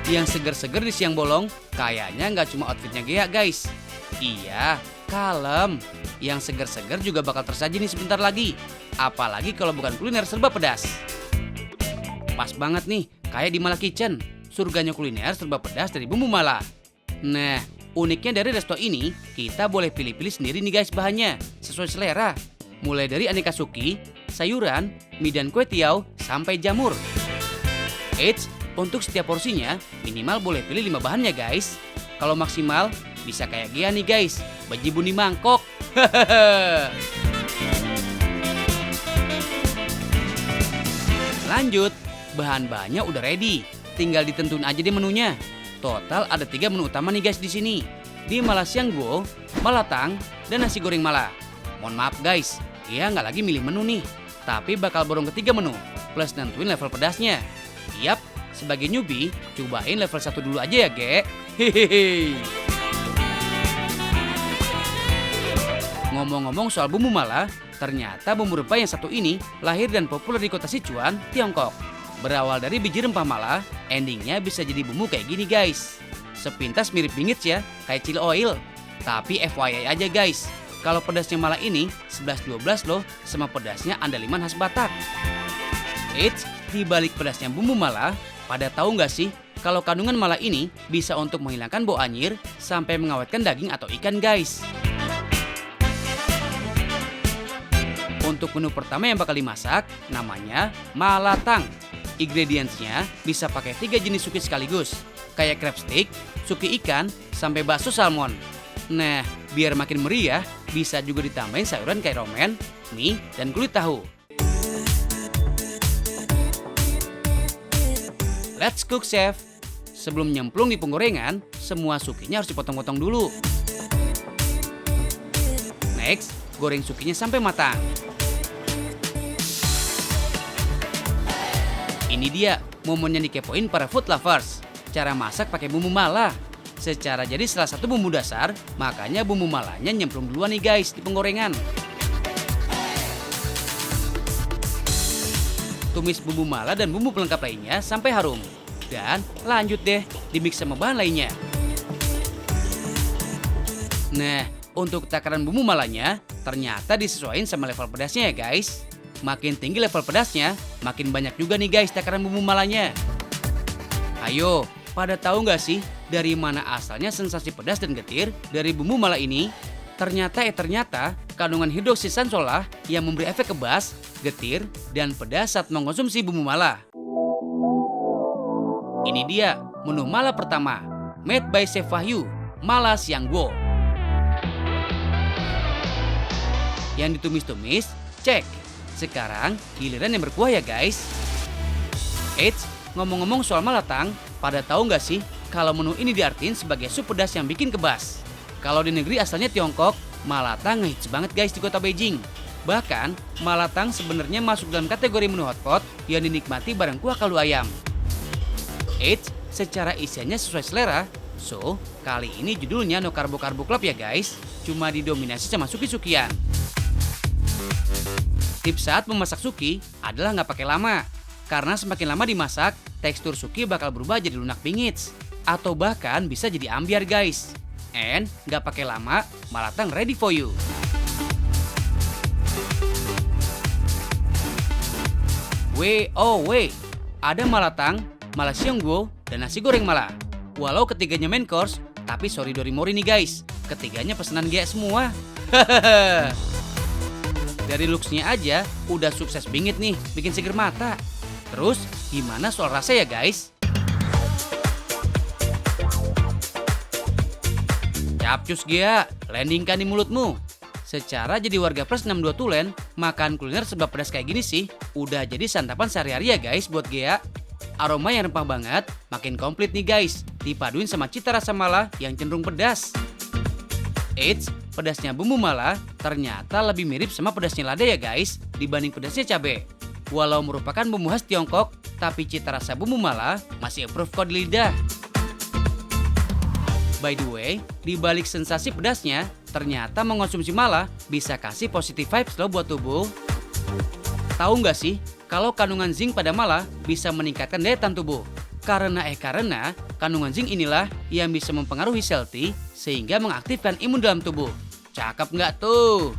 Yang seger-seger di siang bolong, kayaknya nggak cuma outfitnya Gea guys. Iya, kalem. Yang seger-seger juga bakal tersaji nih sebentar lagi. Apalagi kalau bukan kuliner serba pedas. Pas banget nih, kayak di Mala Kitchen. Surganya kuliner serba pedas dari bumbu Mala. Nah, uniknya dari resto ini, kita boleh pilih-pilih sendiri nih guys bahannya, sesuai selera. Mulai dari aneka suki, sayuran, mie dan kue tiaw, sampai jamur. Eits, untuk setiap porsinya, minimal boleh pilih 5 bahannya guys. Kalau maksimal, bisa kayak Gea nih guys, bejibun di mangkok. Lanjut, bahan-bahannya udah ready. Tinggal ditentuin aja deh menunya. Total ada 3 menu utama nih guys di sini. Di Mala Siang Guo, Malatang, dan nasi goreng Mala. Mohon maaf guys, Gea nggak lagi milih menu nih. Tapi bakal borong ke 3 menu, plus nentuin level pedasnya. Yap, sebagai newbie, cobain level 1 dulu aja ya Ge. Hehehe. Ngomong-ngomong soal bumbu Mala, ternyata bumbu rempah yang satu ini lahir dan populer di kota Sichuan, Tiongkok. Berawal dari biji rempah Mala, endingnya bisa jadi bumbu kayak gini guys. Sepintas mirip bingits ya, kayak chili oil. Tapi FYI aja guys, kalau pedasnya Mala ini 11-12 loh sama pedasnya andaliman khas Batak. Eits, di balik pedasnya bumbu Mala, pada tahu nggak sih kalau kandungan Mala ini bisa untuk menghilangkan bau anyir sampai mengawetkan daging atau ikan guys. Untuk menu pertama yang bakal dimasak, namanya Malatang. Ingredientsnya bisa pakai 3 jenis suki sekaligus, kayak crab stick, suki ikan, sampai bakso salmon. Nah, biar makin meriah, bisa juga ditambahin sayuran kayak romen, mie, dan kulit tahu. Let's cook chef. Sebelum nyemplung di penggorengan, semua sukinya harus dipotong-potong dulu. Next, goreng sukinya sampai matang. Ini dia momen yang dikepoin para food lovers. Cara masak pakai bumbu Mala. Secara jadi salah satu bumbu dasar, makanya bumbu Malanya nyemplung duluan nih guys di penggorengan. Tumis bumbu Mala dan bumbu pelengkap lainnya sampai harum. Dan lanjut deh dimix sama bahan lainnya. Nah, untuk takaran bumbu Malanya ternyata disesuaikan sama level pedasnya ya guys. Makin tinggi level pedasnya, makin banyak juga nih guys takaran bumbu Malanya. Ayo, pada tahu nggak sih dari mana asalnya sensasi pedas dan getir dari bumbu Mala ini? Ternyata kandungan hidroksisansola yang memberi efek kebas, getir, dan pedas saat mengkonsumsi bumbu Mala. Ini dia menu Mala pertama, made by Chef Wahyu, Mala Siang Guo. Yang ditumis-tumis, cek. Sekarang giliran yang berkuah ya guys. Eits, ngomong-ngomong soal Malatang, pada tahu nggak sih kalau menu ini diartiin sebagai sup pedas yang bikin kebas? Kalau di negeri asalnya Tiongkok, Malatang ngehits banget guys di kota Beijing. Bahkan, Malatang sebenarnya masuk dalam kategori menu hotpot yang dinikmati bareng kuah kaldu ayam. Eits, secara isiannya sesuai selera. So, kali ini judulnya No Carbo Carbo Club ya guys. Cuma didominasi sama suki-sukian. Tips saat memasak suki adalah nggak pakai lama. Karena semakin lama dimasak, tekstur suki bakal berubah jadi lunak bingits. Atau bahkan bisa jadi ambiar guys. And nggak pakai lama, Malatang ready for you. Ada Malatang, Mala Siang Guo, dan nasi goreng Mala. Walau ketiganya main course, tapi sorry Dorimori nih guys. Ketiganya pesanan Gea semua. Dari looks-nya aja udah sukses bingit nih, bikin seger mata. Terus gimana soal rasa ya guys? Capcus Gea, landingkan di mulutmu. Secara jadi warga plus 62 Tulen, makan kuliner serba pedas kayak gini sih udah jadi santapan sehari-hari ya guys buat Gea. Aroma yang rempah banget, makin komplit nih guys. Dipaduin sama cita rasa Mala yang cenderung pedas. Eits, pedasnya bumbu Mala ternyata lebih mirip sama pedasnya lada ya guys dibanding pedasnya cabai. Walau merupakan bumbu khas Tiongkok, tapi cita rasa bumbu Mala masih approve kok di lidah. By the way, di balik sensasi pedasnya, ternyata mengonsumsi Mala bisa kasih positive vibes loh buat tubuh. Tahu nggak sih, kalau kandungan zinc pada Mala bisa meningkatkan daya tahan tubuh. Karena Kandungan zinc inilah yang bisa mempengaruhi sel T sehingga mengaktifkan imun dalam tubuh. Cakep nggak tuh?